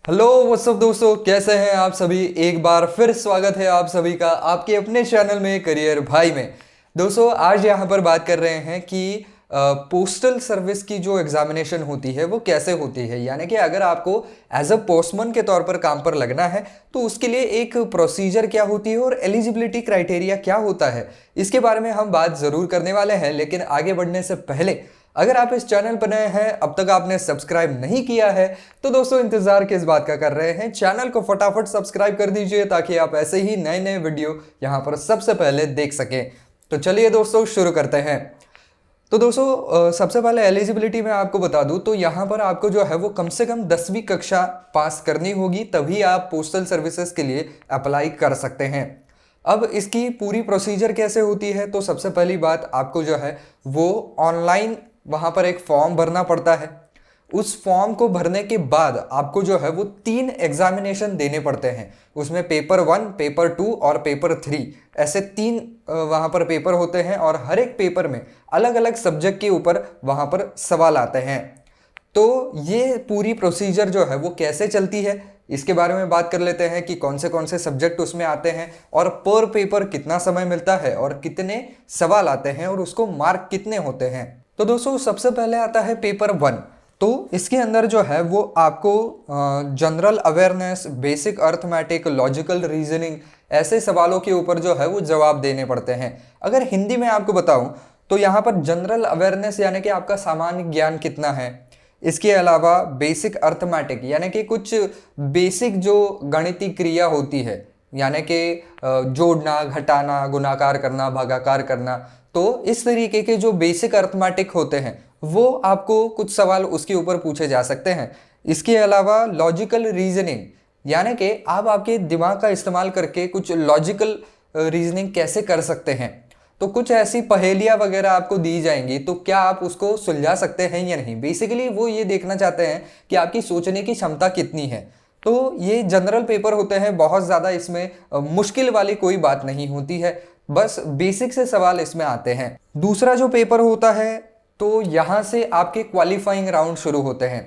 Hello what's up दोस्तों, कैसे हैं आप सभी। एक बार फिर स्वागत है आप सभी का आपके अपने चैनल में करियर भाई में। दोस्तों आज यहाँ पर बात कर रहे हैं कि पोस्टल सर्विस की जो एग्जामिनेशन होती है वो कैसे होती है, यानी कि अगर आपको एज अ पोस्टमैन के तौर पर काम पर लगना है तो उसके लिए एक प्रोसीजर क्या होती है और एलिजिबिलिटी क्राइटेरिया क्या होता है, इसके बारे में हम बात ज़रूर करने वाले हैं। लेकिन आगे बढ़ने से पहले अगर आप इस चैनल पर नए हैं, अब तक आपने सब्सक्राइब नहीं किया है तो दोस्तों इंतजार किस बात का कर रहे हैं, चैनल को फटाफट सब्सक्राइब कर दीजिए ताकि आप ऐसे ही नए नए वीडियो यहां पर सबसे पहले देख सकें। तो चलिए दोस्तों शुरू करते हैं। तो दोस्तों सबसे पहले एलिजिबिलिटी में आपको बता दूं तो यहाँ पर आपको जो है वो कम से कम 10वीं कक्षा पास करनी होगी, तभी आप पोस्टल सर्विसेज के लिए अप्लाई कर सकते हैं। अब इसकी पूरी प्रोसीजर कैसे होती है, तो सबसे पहली बात आपको जो है वो ऑनलाइन वहाँ पर एक फॉर्म भरना पड़ता है। उस फॉर्म को भरने के बाद आपको जो है वो 3 एग्जामिनेशन देने पड़ते हैं। उसमें पेपर 1, पेपर 2 और पेपर 3 ऐसे 3 वहाँ पर पेपर होते हैं और हर एक पेपर में अलग अलग सब्जेक्ट के ऊपर वहाँ पर सवाल आते हैं। तो ये पूरी प्रोसीजर जो है वो कैसे चलती है इसके बारे में बात कर लेते हैं कि कौन से सब्जेक्ट उसमें आते हैं और पर पेपर कितना समय मिलता है और कितने सवाल आते हैं और उसको मार्क कितने होते हैं। तो दोस्तों सबसे पहले आता है पेपर 1। तो इसके अंदर जो है वो आपको general awareness, basic arithmetic, logical reasoning ऐसे सवालों के ऊपर जो है वो जवाब देने पड़ते हैं। अगर हिंदी में आपको बताऊं तो यहाँ पर जनरल अवेयरनेस यानी कि आपका सामान्य ज्ञान कितना है, इसके अलावा बेसिक अर्थमेटिक यानी कि कुछ बेसिक जो गणितीय क्रिया होती है, यानी कि जोड़ना, घटाना, गुणाकार करना, भागाकार करना, तो इस तरीके के जो बेसिक अर्थमेटिक होते हैं वो आपको कुछ सवाल उसके ऊपर पूछे जा सकते हैं। इसके अलावा लॉजिकल रीजनिंग यानी कि आप आपके दिमाग का इस्तेमाल करके कुछ लॉजिकल रीजनिंग कैसे कर सकते हैं। तो कुछ ऐसी पहेलियां वगैरह आपको दी जाएंगी तो क्या आप उसको सुलझा सकते हैं या नहीं। बेसिकली वो ये देखना चाहते हैं कि आपकी सोचने की क्षमता कितनी है। तो ये जनरल पेपर होते हैं, बहुत ज़्यादा इसमें मुश्किल वाली कोई बात नहीं होती है, बस बेसिक से सवाल इसमें आते हैं। दूसरा जो पेपर होता है तो यहाँ से आपके क्वालिफाइंग राउंड शुरू होते हैं।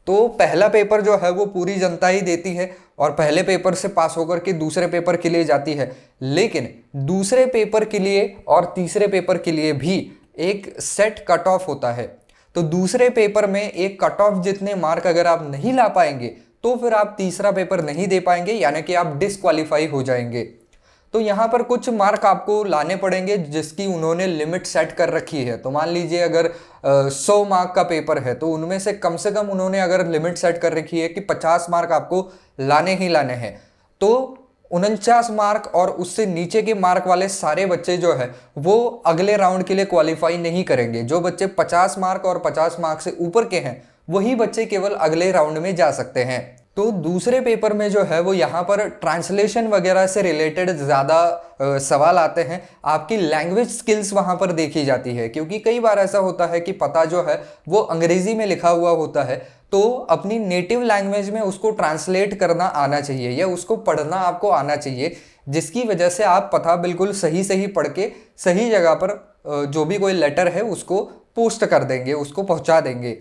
तो पहला पेपर जो है वो पूरी जनता ही देती है और पहले पेपर से पास होकर के दूसरे पेपर के लिए जाती है, लेकिन दूसरे पेपर के लिए और तीसरे पेपर के लिए भी एक सेट कट ऑफ होता है। तो दूसरे पेपर में एक कट ऑफ जितने मार्क अगर आप नहीं ला पाएंगे तो फिर आप तीसरा पेपर नहीं दे पाएंगे, यानी कि आप डिस्क्वालीफाई हो जाएंगे। तो यहाँ पर कुछ मार्क आपको लाने पड़ेंगे जिसकी उन्होंने लिमिट सेट कर रखी है। तो मान लीजिए अगर 100 मार्क का पेपर है तो उनमें से कम उन्होंने अगर लिमिट सेट कर रखी है कि 50 मार्क आपको लाने ही लाने हैं, तो 49 मार्क और उससे नीचे के मार्क वाले सारे बच्चे जो है वो अगले राउंड के लिए क्वालिफाई नहीं करेंगे। जो बच्चे 50 मार्क और 50 मार्क से ऊपर के हैं वही बच्चे केवल अगले राउंड में जा सकते हैं। तो दूसरे पेपर में जो है वो यहाँ पर ट्रांसलेशन वगैरह से रिलेटेड ज़्यादा सवाल आते हैं। आपकी लैंग्वेज स्किल्स वहाँ पर देखी जाती है, क्योंकि कई बार ऐसा होता है कि पता जो है वो अंग्रेज़ी में लिखा हुआ होता है, तो अपनी नेटिव लैंग्वेज में उसको ट्रांसलेट करना आना चाहिए या उसको पढ़ना आपको आना चाहिए, जिसकी वजह से आप पता बिल्कुल सही सही पढ़ के सही जगह पर जो भी कोई लेटर है उसको पोस्ट कर देंगे, उसको पहुँचा देंगे।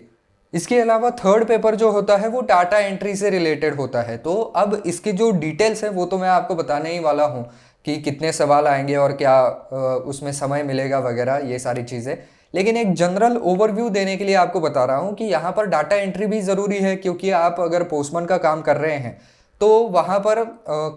इसके अलावा थर्ड पेपर जो होता है वो डाटा एंट्री से रिलेटेड होता है। तो अब इसकी जो डिटेल्स है वो तो मैं आपको बताने ही वाला हूँ कि कितने सवाल आएंगे और क्या उसमें समय मिलेगा वगैरह ये सारी चीज़ें, लेकिन एक जनरल ओवरव्यू देने के लिए आपको बता रहा हूँ कि यहाँ पर डाटा एंट्री भी ज़रूरी है, क्योंकि आप अगर पोस्टमैन का काम कर रहे हैं तो वहाँ पर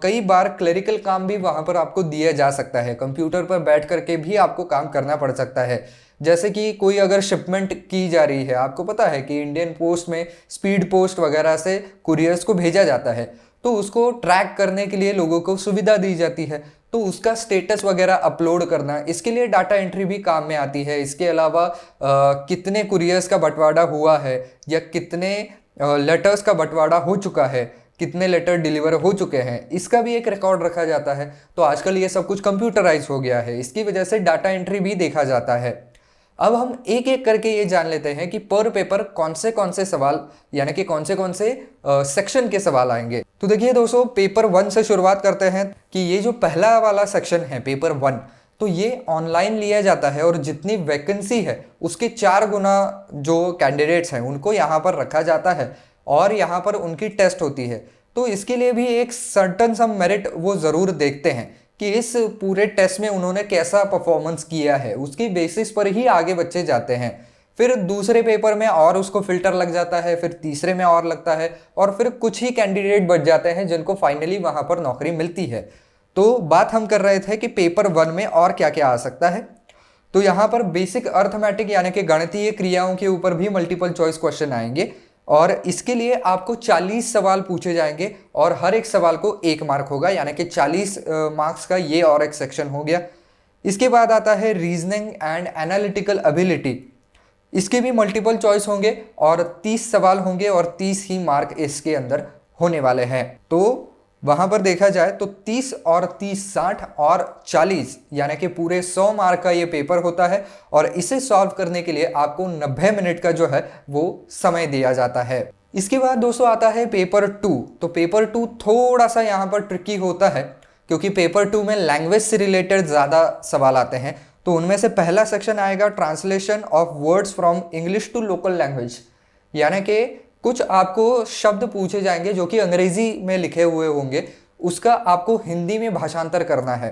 कई बार क्लरिकल काम भी वहाँ पर आपको दिया जा सकता है। कंप्यूटर पर बैठ करके भी आपको काम करना पड़ सकता है। जैसे कि कोई अगर शिपमेंट की जा रही है, आपको पता है कि इंडियन पोस्ट में स्पीड पोस्ट वगैरह से कुरियर्स को भेजा जाता है, तो उसको ट्रैक करने के लिए लोगों को सुविधा दी जाती है, तो उसका स्टेटस वगैरह अपलोड करना, इसके लिए डाटा एंट्री भी काम में आती है। इसके अलावा कितने कुरियर्स का बंटवारा हुआ है या कितने लेटर्स का बंटवारा हो चुका है, कितने लेटर डिलीवर हो चुके हैं, इसका भी एक रिकॉर्ड रखा जाता है। तो आजकल ये सब कुछ कंप्यूटराइज हो गया है, इसकी वजह से डाटा एंट्री भी देखा जाता है। अब हम एक एक करके ये जान लेते हैं कि पर पेपर कौन से सवाल यानी कि कौन से सेक्शन के सवाल आएंगे। तो देखिए दोस्तों, पेपर 1 से शुरुआत करते हैं कि ये जो पहला वाला सेक्शन है पेपर 1, तो ये ऑनलाइन लिया जाता है और जितनी वैकेंसी है उसके 4 गुना जो कैंडिडेट्स हैं उनको यहाँ पर रखा जाता है। और यहाँ पर उनकी टेस्ट होती है। तो इसके लिए भी एक सर्टन सम मेरिट वो ज़रूर देखते हैं कि इस पूरे टेस्ट में उन्होंने कैसा परफॉर्मेंस किया है, उसकी बेसिस पर ही आगे बच्चे जाते हैं। फिर दूसरे पेपर में और उसको फिल्टर लग जाता है, फिर तीसरे में और लगता है, और फिर कुछ ही कैंडिडेट बच जाते हैं जिनको फाइनली वहाँ पर नौकरी मिलती है। तो बात हम कर रहे थे कि पेपर 1 में और क्या क्या आ सकता है। तो यहाँ पर बेसिक अर्थमेटिक यानी कि गणितीय क्रियाओं के ऊपर भी मल्टीपल चॉइस क्वेश्चन आएंगे, और इसके लिए आपको 40 सवाल पूछे जाएंगे और हर एक सवाल को 1 मार्क होगा, यानी कि 40 मार्क्स का ये और एक सेक्शन हो गया। इसके बाद आता है रीजनिंग एंड एनालिटिकल एबिलिटी। इसके भी मल्टीपल चॉइस होंगे और 30 सवाल होंगे और 30 ही मार्क इसके अंदर होने वाले हैं। तो वहां पर देखा जाए तो 30 और 30 60 और 40 यानी कि पूरे 100 मार्क का ये पेपर होता है, और इसे सॉल्व करने के लिए आपको 90 मिनट का जो है वो समय दिया जाता है। इसके बाद दोस्तों आता है पेपर 2। तो पेपर 2 थोड़ा सा यहाँ पर ट्रिकी होता है, क्योंकि पेपर 2 में लैंग्वेज से रिलेटेड ज़्यादा सवाल आते हैं। तो उनमें से पहला सेक्शन आएगा translation of words from English to local language, यानी कि कुछ आपको शब्द पूछे जाएंगे जो कि अंग्रेजी में लिखे हुए होंगे, उसका आपको हिंदी में भाषांतर करना है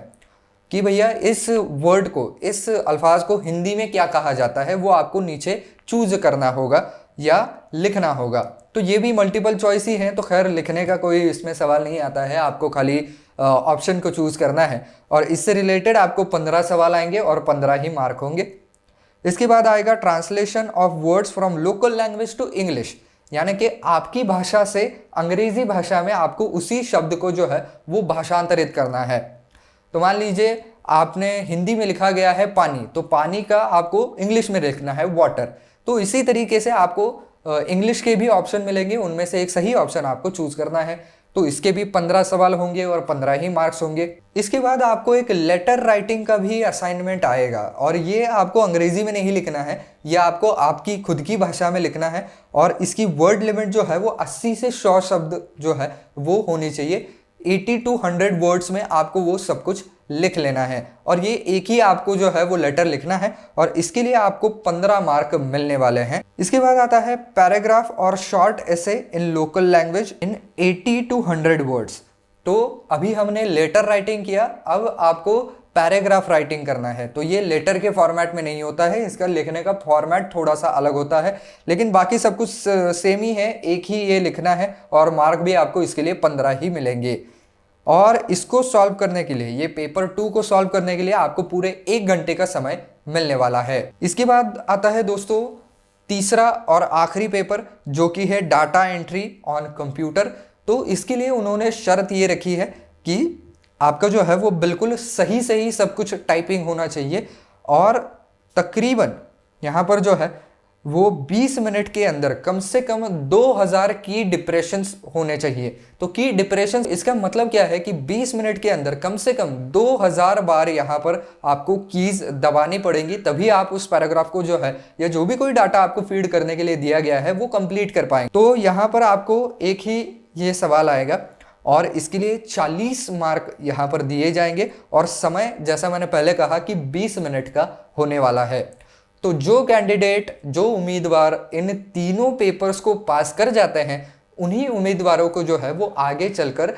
कि भैया इस वर्ड को, इस अल्फाज को हिंदी में क्या कहा जाता है, वो आपको नीचे चूज करना होगा या लिखना होगा। तो ये भी मल्टीपल चॉइस ही है, तो खैर लिखने का कोई इसमें सवाल नहीं आता है, आपको खाली ऑप्शन को चूज करना है, और इससे रिलेटेड आपको 15 सवाल आएंगे और 15 ही मार्क होंगे। इसके बाद आएगा translation of words from local language to English, यानी कि आपकी भाषा से अंग्रेजी भाषा में आपको उसी शब्द को जो है वो भाषांतरित करना है। तो मान लीजिए आपने हिंदी में लिखा गया है पानी, तो पानी का आपको इंग्लिश में लिखना है वाटर। तो इसी तरीके से आपको इंग्लिश के भी ऑप्शन मिलेंगे, उनमें से एक सही ऑप्शन आपको चूज करना है। तो इसके भी 15 सवाल होंगे और 15 ही मार्क्स होंगे। इसके बाद आपको एक लेटर राइटिंग का भी असाइनमेंट आएगा, और ये आपको अंग्रेजी में नहीं लिखना है, ये आपको आपकी खुद की भाषा में लिखना है, और इसकी वर्ड लिमिट जो है वो 80 से 100 शब्द जो है वो होनी चाहिए। 80 to 100 वर्ड्स में आपको वो सब कुछ लिख लेना है, और ये एक ही आपको जो है वो लेटर लिखना है, और इसके लिए आपको 15 मार्क मिलने वाले हैं। इसके बाद आता है पैराग्राफ और short essay in local language in 80 to 100 words. तो अभी हमने लेटर राइटिंग किया, अब आपको पैराग्राफ राइटिंग करना है। तो ये लेटर के फॉर्मेट में नहीं होता है, इसका लिखने का फॉर्मेट थोड़ा सा अलग होता है, लेकिन बाकी सब कुछ सेम ही है, एक ही ये लिखना है, और मार्क भी आपको इसके लिए 15 ही मिलेंगे। और इसको सॉल्व करने के लिए, ये पेपर 2 को सॉल्व करने के लिए आपको पूरे 1 घंटे का समय मिलने वाला है। इसके बाद आता है दोस्तों तीसरा और आखिरी पेपर, जो कि है डाटा एंट्री ऑन कंप्यूटर। तो इसके लिए उन्होंने शर्त ये रखी है कि आपका जो है वो बिल्कुल सही सही सब कुछ टाइपिंग होना चाहिए, और तकरीबन यहाँ पर जो है वो 20 मिनट के अंदर कम से कम 2000 की डिप्रेशंस होने चाहिए। तो की डिप्रेशंस, इसका मतलब क्या है कि 20 मिनट के अंदर कम से कम 2000 बार यहाँ पर आपको कीज दबानी पड़ेंगी, तभी आप उस पैराग्राफ को जो है या जो भी कोई डाटा आपको फीड करने के लिए दिया गया है वो कंप्लीट कर पाएंगे। तो यहाँ पर आपको एक ही ये सवाल आएगा, और इसके लिए 40 मार्क यहाँ पर दिए जाएंगे, और समय जैसा मैंने पहले कहा कि 20 मिनट का होने वाला है। तो जो कैंडिडेट, जो उम्मीदवार इन तीनों पेपर्स को पास कर जाते हैं, उन्हीं उम्मीदवारों को जो है वो आगे चलकर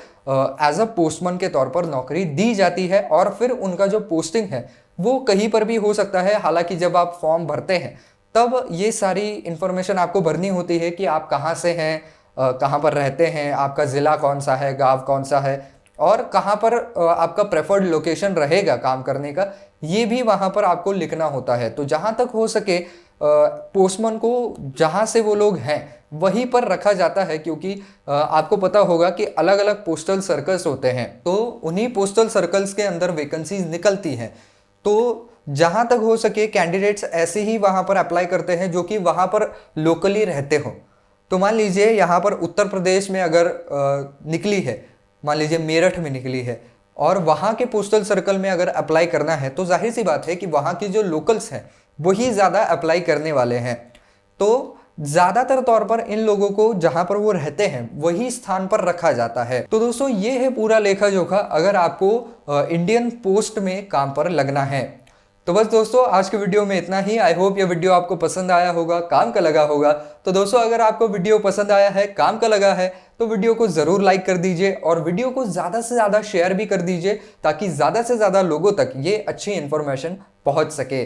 एज अ पोस्टमैन के तौर पर नौकरी दी जाती है, और फिर उनका जो पोस्टिंग है वो कहीं पर भी हो सकता है। हालांकि जब आप फॉर्म भरते हैं तब ये सारी इंफॉर्मेशन आपको भरनी होती है कि आप कहाँ से हैं, कहाँ पर रहते हैं, आपका ज़िला कौन सा है, गांव कौन सा है, और कहाँ पर आपका प्रेफर्ड लोकेशन रहेगा काम करने का, ये भी वहाँ पर आपको लिखना होता है। तो जहाँ तक हो सके पोस्टमैन को जहाँ से वो लोग हैं वहीं पर रखा जाता है, क्योंकि आपको पता होगा कि अलग अलग पोस्टल सर्कल्स होते हैं, तो उन्हीं पोस्टल सर्कल्स के अंदर वैकेंसीज निकलती हैं। तो जहाँ तक हो सके कैंडिडेट्स ऐसे ही वहाँ पर अप्लाई करते हैं जो कि वहाँ पर लोकली रहते हो। तो मान लीजिए यहाँ पर उत्तर प्रदेश में अगर निकली है, मान लीजिए मेरठ में निकली है, और वहाँ के पोस्टल सर्कल में अगर अप्लाई करना है, तो जाहिर सी बात है कि वहाँ की जो लोकल्स हैं वही ज़्यादा अप्लाई करने वाले हैं। तो ज़्यादातर तौर पर इन लोगों को जहाँ पर वो रहते हैं वही स्थान पर रखा जाता है। तो दोस्तों ये है पूरा लेखा जोखा अगर आपको इंडियन पोस्ट में काम पर लगना है। तो बस दोस्तों आज के वीडियो में इतना ही। आई होप ये वीडियो आपको पसंद आया होगा, काम का लगा होगा। तो दोस्तों अगर आपको वीडियो पसंद आया है, काम का लगा है, तो वीडियो को ज़रूर लाइक कर दीजिए और वीडियो को ज़्यादा से ज़्यादा शेयर भी कर दीजिए ताकि ज़्यादा से ज़्यादा लोगों तक ये अच्छी इन्फॉर्मेशन पहुंच सके।